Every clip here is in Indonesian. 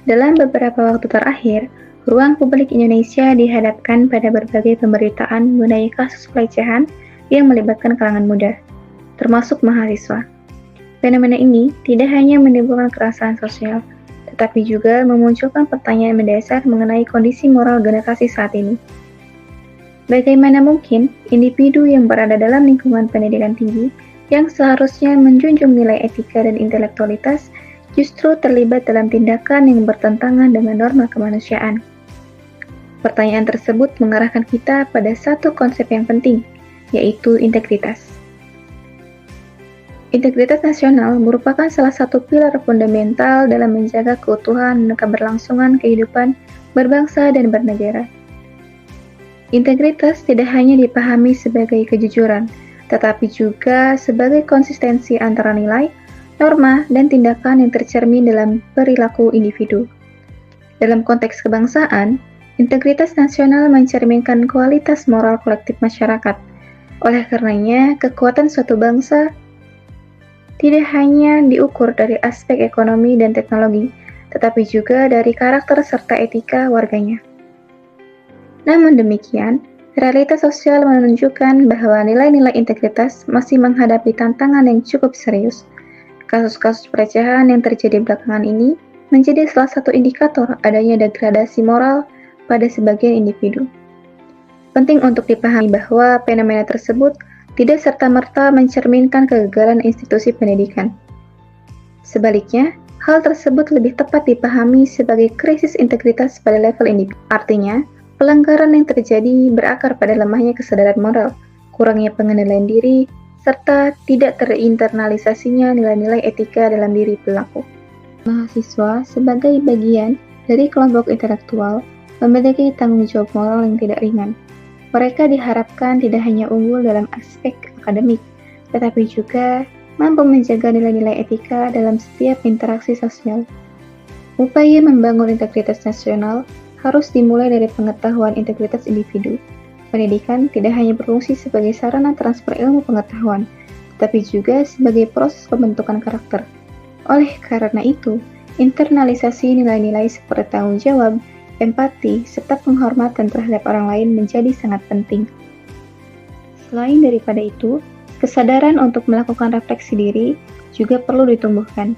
Dalam beberapa waktu terakhir, ruang publik Indonesia dihadapkan pada berbagai pemberitaan mengenai kasus pelecehan yang melibatkan kalangan muda, termasuk mahasiswa. Fenomena ini tidak hanya menimbulkan keresahan sosial, tetapi juga memunculkan pertanyaan mendasar mengenai kondisi moral generasi saat ini. Bagaimana mungkin individu yang berada dalam lingkungan pendidikan tinggi yang seharusnya menjunjung nilai etika dan intelektualitas justru terlibat dalam tindakan yang bertentangan dengan norma kemanusiaan? Pertanyaan tersebut mengarahkan kita pada satu konsep yang penting, yaitu integritas. Integritas nasional merupakan salah satu pilar fundamental dalam menjaga keutuhan dan keberlangsungan kehidupan berbangsa dan bernegara. Integritas tidak hanya dipahami sebagai kejujuran, tetapi juga sebagai konsistensi antara nilai, norma, dan tindakan yang tercermin dalam perilaku individu. Dalam konteks kebangsaan, integritas nasional mencerminkan kualitas moral kolektif masyarakat. Oleh karenanya, kekuatan suatu bangsa tidak hanya diukur dari aspek ekonomi dan teknologi, tetapi juga dari karakter serta etika warganya. Namun demikian, realitas sosial menunjukkan bahwa nilai-nilai integritas masih menghadapi tantangan yang cukup serius. Kasus-kasus pelecehan yang terjadi belakangan ini menjadi salah satu indikator adanya degradasi moral pada sebagian individu. Penting untuk dipahami bahwa fenomena tersebut tidak serta-merta mencerminkan kegagalan institusi pendidikan. Sebaliknya, hal tersebut lebih tepat dipahami sebagai krisis integritas pada level individu. Artinya, pelanggaran yang terjadi berakar pada lemahnya kesadaran moral, kurangnya pengendalian diri, serta tidak terinternalisasinya nilai-nilai etika dalam diri pelaku. Mahasiswa sebagai bagian dari kelompok intelektual memiliki tanggung jawab moral yang tidak ringan. Mereka diharapkan tidak hanya unggul dalam aspek akademik, tetapi juga mampu menjaga nilai-nilai etika dalam setiap interaksi sosial. Upaya membangun integritas nasional harus dimulai dari pengetahuan integritas individu. Pendidikan tidak hanya berfungsi sebagai sarana transfer ilmu pengetahuan, tetapi juga sebagai proses pembentukan karakter. Oleh karena itu, internalisasi nilai-nilai seperti tanggung jawab, empati, serta penghormatan terhadap orang lain menjadi sangat penting. Selain daripada itu, kesadaran untuk melakukan refleksi diri juga perlu ditumbuhkan.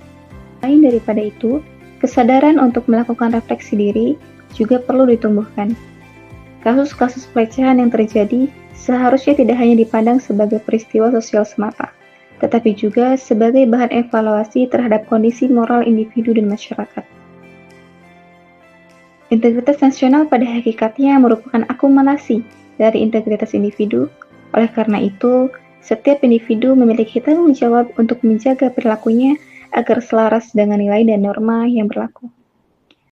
Selain daripada itu, kesadaran untuk melakukan refleksi diri juga perlu ditumbuhkan. Kasus-kasus pelecehan yang terjadi seharusnya tidak hanya dipandang sebagai peristiwa sosial semata, tetapi juga sebagai bahan evaluasi terhadap kondisi moral individu dan masyarakat. Integritas nasional pada hakikatnya merupakan akumulasi dari integritas individu. Oleh karena itu, setiap individu memiliki tanggung jawab untuk menjaga perilakunya agar selaras dengan nilai dan norma yang berlaku.